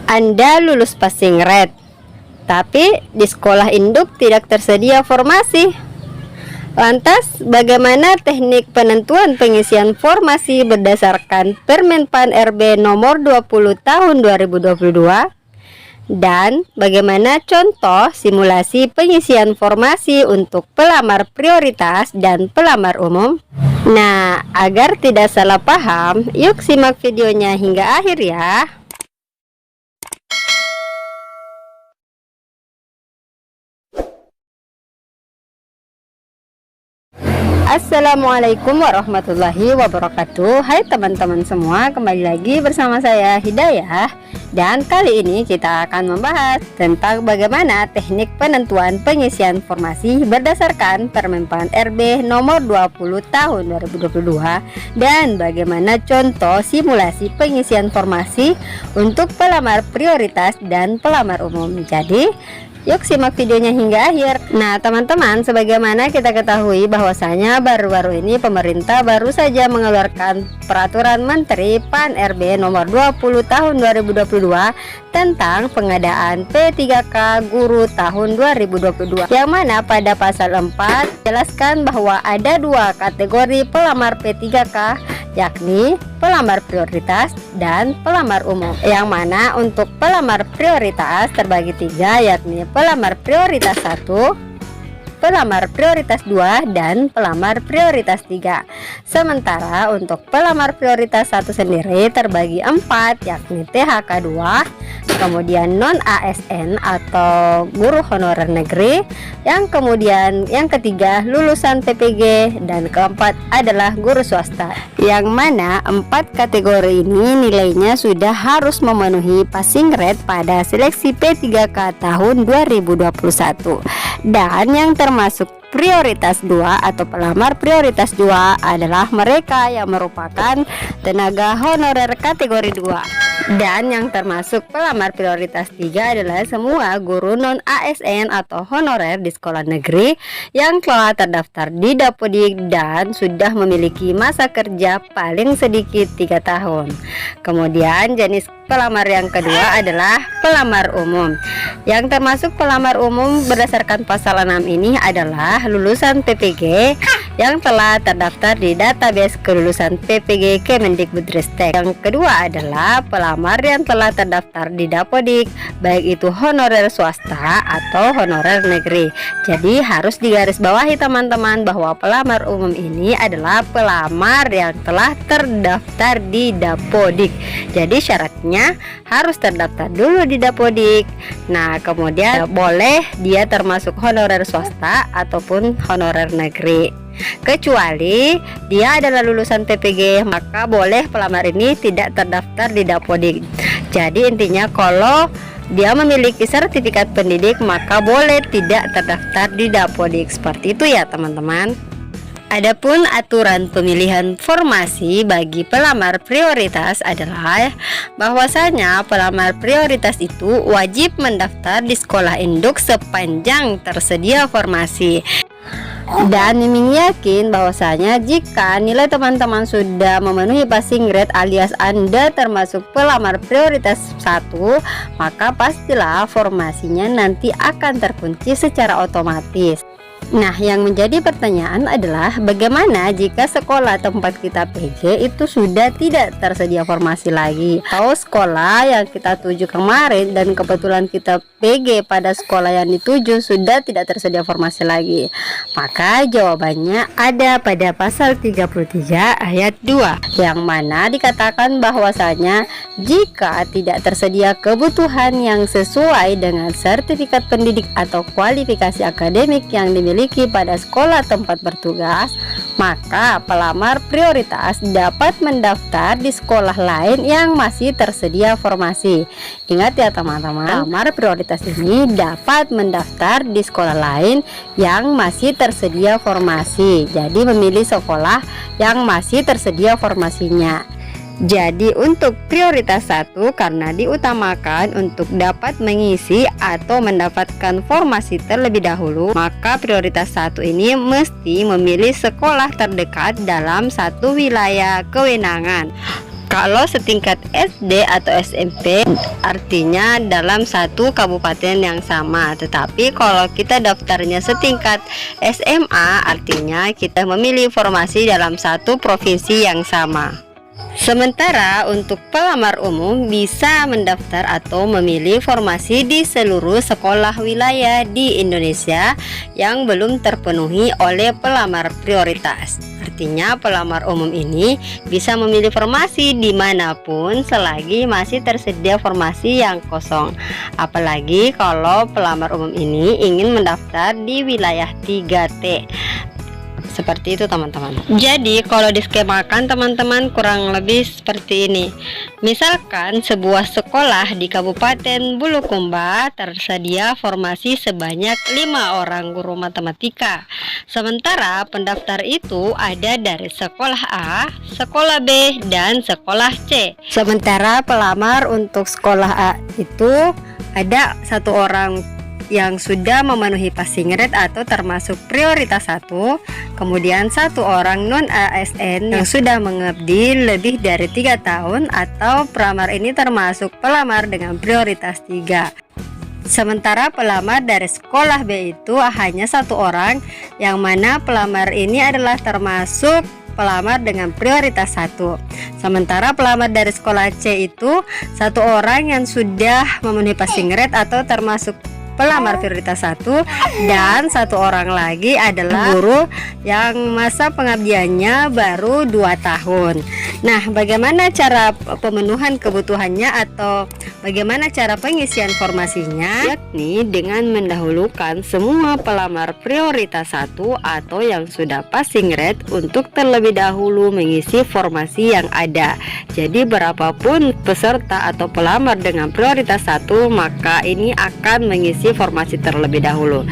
Anda lulus passing grade, tapi di sekolah induk tidak tersedia formasi. Lantas, bagaimana teknik penentuan pengisian formasi berdasarkan Permenpan RB nomor 20 tahun 2022? Dan bagaimana contoh simulasi pengisian formasi untuk pelamar prioritas dan pelamar umum? Nah, agar tidak salah paham, yuk simak videonya hingga akhir ya. Assalamualaikum warahmatullahi wabarakatuh. Hai teman-teman semua, kembali lagi bersama saya Hidayah. Dan kali ini kita akan membahas tentang bagaimana teknik penentuan pengisian formasi berdasarkan Permenpan RB nomor 20 tahun 2022 dan bagaimana contoh simulasi pengisian formasi untuk pelamar prioritas dan pelamar umum. Jadi yuk simak videonya hingga akhir. Nah teman-teman, sebagaimana kita ketahui bahwasanya baru-baru ini pemerintah baru saja mengeluarkan peraturan Menteri PAN RB nomor 20 tahun 2022 tentang pengadaan P3K guru tahun 2022, yang mana pada pasal 4 jelaskan bahwa ada dua kategori pelamar P3K, yakni pelamar prioritas dan pelamar umum, yang mana untuk pelamar prioritas terbagi tiga, yakni pelamar prioritas 1, pelamar prioritas 2, dan pelamar prioritas 3. Sementara untuk pelamar prioritas 1 sendiri terbagi 4, yakni THK 2, kemudian non ASN atau guru honorer negeri, yang ketiga lulusan PPG, dan keempat adalah guru swasta, yang mana 4 kategori ini nilainya sudah harus memenuhi passing grade pada seleksi P3K tahun 2021. Dan yang termasuk prioritas 2 atau pelamar prioritas 2 adalah mereka yang merupakan tenaga honorer kategori 2. Dan yang termasuk pelamar prioritas 3 adalah semua guru non ASN atau honorer di sekolah negeri yang telah terdaftar di Dapodik dan sudah memiliki masa kerja paling sedikit 3 tahun. Kemudian jenis pelamar yang kedua adalah pelamar umum. Yang termasuk pelamar umum berdasarkan pasal 6 ini adalah lulusan PPG yang telah terdaftar di database kelulusan PPG Kemendikbudristek. Yang kedua adalah pelamar yang telah terdaftar di Dapodik, baik itu honorer swasta atau honorer negeri. Jadi harus digarisbawahi teman-teman bahwa pelamar umum ini adalah pelamar yang telah terdaftar di Dapodik. Jadi syaratnya harus terdaftar dulu di Dapodik. Nah, kemudian boleh dia termasuk honorer swasta ataupun honorer negeri. Kecuali dia adalah lulusan PPG, maka boleh pelamar ini tidak terdaftar di Dapodik. Jadi intinya kalau dia memiliki sertifikat pendidik maka boleh tidak terdaftar di Dapodik. Seperti itu ya teman-teman. Adapun aturan pemilihan formasi bagi pelamar prioritas adalah bahwasanya pelamar prioritas itu wajib mendaftar di sekolah induk sepanjang tersedia formasi. Dan Miming yakin bahwasanya jika nilai teman-teman sudah memenuhi passing grade alias Anda termasuk pelamar prioritas 1, maka pastilah formasinya nanti akan terkunci secara otomatis. Nah, yang menjadi pertanyaan adalah bagaimana jika sekolah tempat kita PG itu sudah tidak tersedia formasi lagi, atau sekolah yang kita tuju kemarin dan kebetulan kita PG pada sekolah yang dituju sudah tidak tersedia formasi lagi. Maka jawabannya ada pada pasal 33 ayat 2, yang mana dikatakan bahwasanya jika tidak tersedia kebutuhan yang sesuai dengan sertifikat pendidik atau kualifikasi akademik yang dimiliki pada sekolah tempat bertugas, maka pelamar prioritas dapat mendaftar di sekolah lain yang masih tersedia formasi. Ingat ya teman-teman, pelamar prioritas ini dapat mendaftar di sekolah lain yang masih tersedia formasi. Jadi memilih sekolah yang masih tersedia formasinya. Jadi untuk prioritas 1 karena diutamakan untuk dapat mengisi atau mendapatkan formasi terlebih dahulu, maka prioritas 1 ini mesti memilih sekolah terdekat dalam satu wilayah kewenangan. Kalau setingkat SD atau SMP artinya dalam satu kabupaten yang sama. Tetapi kalau kita daftarnya setingkat SMA artinya kita memilih formasi dalam satu provinsi yang sama. Sementara untuk pelamar umum bisa mendaftar atau memilih formasi di seluruh sekolah wilayah di Indonesia yang belum terpenuhi oleh pelamar prioritas. Artinya pelamar umum ini bisa memilih formasi dimanapun selagi masih tersedia formasi yang kosong. Apalagi kalau pelamar umum ini ingin mendaftar di wilayah 3T. Seperti itu teman-teman. Jadi kalau diskemakan teman-teman kurang lebih seperti ini. Misalkan sebuah sekolah di Kabupaten Bulukumba tersedia formasi sebanyak 5 orang guru matematika. Sementara pendaftar itu ada dari sekolah A, sekolah B, dan sekolah C. Sementara pelamar untuk sekolah A itu ada 1 orang yang sudah memenuhi passing grade atau termasuk prioritas 1, kemudian 1 orang non ASN yang sudah mengabdi lebih dari 3 tahun atau pelamar ini termasuk pelamar dengan prioritas 3. Sementara pelamar dari sekolah B itu hanya 1 orang, yang mana pelamar ini adalah termasuk pelamar dengan prioritas 1. Sementara pelamar dari sekolah C itu 1 orang yang sudah memenuhi passing grade atau termasuk pelamar prioritas 1, dan 1 orang lagi adalah guru yang masa pengabdiannya baru 2 tahun. Nah, bagaimana cara pemenuhan kebutuhannya atau bagaimana cara pengisian formasinya? Yakni dengan mendahulukan semua pelamar prioritas 1 atau yang sudah passing grade untuk terlebih dahulu mengisi formasi yang ada. Jadi berapapun peserta atau pelamar dengan prioritas 1, maka ini akan mengisi formasi terlebih dahulu.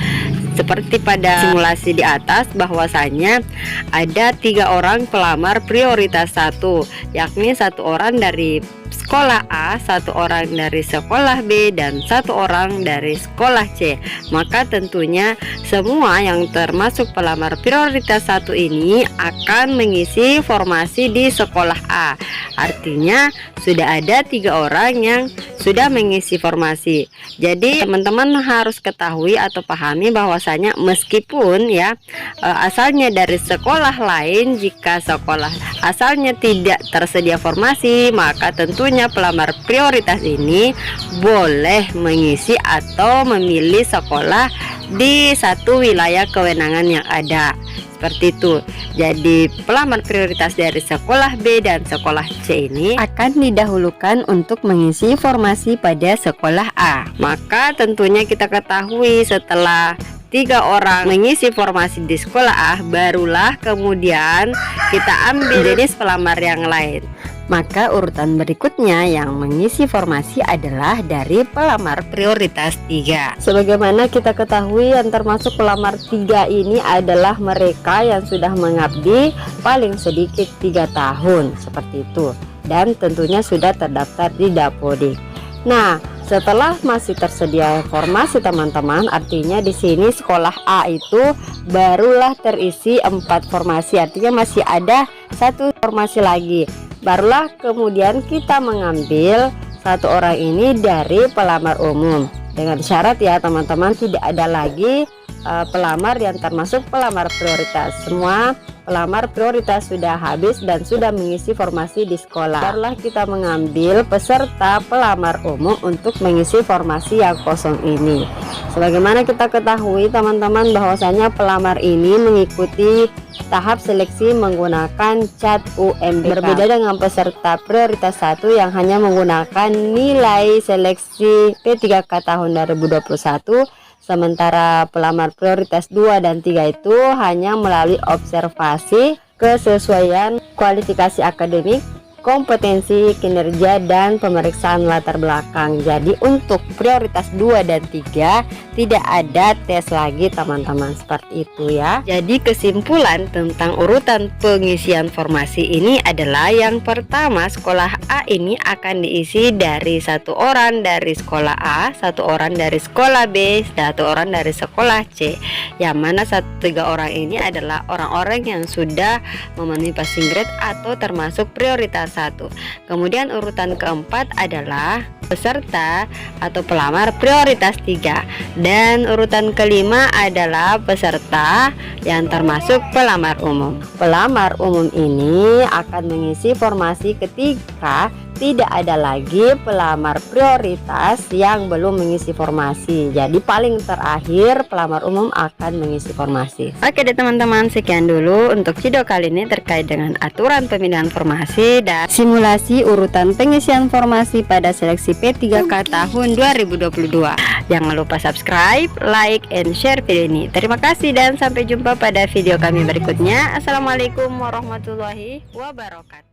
Seperti pada simulasi di atas, bahwasanya ada 3 orang pelamar prioritas 1, yakni 1 orang dari sekolah A, 1 orang dari sekolah B, dan 1 orang dari sekolah C. Maka tentunya semua yang termasuk pelamar prioritas 1 ini akan mengisi formasi di sekolah A. Artinya sudah ada 3 orang yang sudah mengisi formasi. Jadi teman-teman harus ketahui atau pahami bahwasanya meskipun ya asalnya dari sekolah lain, jika sekolah asalnya tidak tersedia formasi, maka tentunya pelamar prioritas ini boleh mengisi atau memilih sekolah di satu wilayah kewenangan yang ada. Seperti itu. Jadi pelamar prioritas dari sekolah B dan sekolah C ini akan didahulukan untuk mengisi formasi pada sekolah A. Maka tentunya kita ketahui setelah 3 orang mengisi formasi di sekolah A, barulah kemudian kita ambil jenis pelamar yang lain. Maka urutan berikutnya yang mengisi formasi adalah dari pelamar prioritas 3. Sebagaimana kita ketahui, yang termasuk pelamar 3 ini adalah mereka yang sudah mengabdi paling sedikit 3 tahun, seperti itu, dan tentunya sudah terdaftar di Dapodik. Nah, setelah masih tersedia formasi teman-teman, artinya di sini sekolah A itu barulah terisi 4 formasi, artinya masih ada 1 formasi lagi. Barulah kemudian kita mengambil 1 orang ini dari pelamar umum, dengan syarat ya teman-teman, tidak ada lagi pelamar yang termasuk pelamar prioritas. Semua pelamar prioritas sudah habis dan sudah mengisi formasi di sekolah. Barulah kita mengambil peserta pelamar umum untuk mengisi formasi yang kosong ini. Sebagaimana kita ketahui teman-teman, bahwasanya pelamar ini mengikuti tahap seleksi menggunakan cat UMBK. Berbeda dengan peserta prioritas 1 yang hanya menggunakan nilai seleksi P3K tahun 2021. Sementara pelamar prioritas 2 dan 3 itu hanya melalui observasi kesesuaian kualifikasi akademik, kompetensi, kinerja, dan pemeriksaan latar belakang. Jadi untuk prioritas 2 dan 3 tidak ada tes lagi teman-teman, seperti itu ya. Jadi kesimpulan tentang urutan pengisian formasi ini adalah yang pertama, sekolah A ini akan diisi dari 1 orang dari sekolah A, 1 orang dari sekolah B, 1 orang dari sekolah C, yang mana 3 orang ini adalah orang-orang yang sudah memenuhi passing grade atau termasuk prioritas 1. Kemudian urutan keempat adalah peserta atau pelamar prioritas 3, dan urutan kelima adalah peserta yang termasuk pelamar umum. Pelamar umum ini akan mengisi formasi ketika tidak ada lagi pelamar prioritas yang belum mengisi formasi. Jadi paling terakhir pelamar umum akan mengisi formasi. Oke deh teman-teman, sekian dulu untuk video kali ini terkait dengan aturan pemilihan formasi dan simulasi urutan pengisian formasi pada seleksi P3K tahun 2022. Jangan lupa subscribe, like, and share video ini. Terima kasih dan sampai jumpa pada video kami berikutnya. Assalamualaikum warahmatullahi wabarakatuh.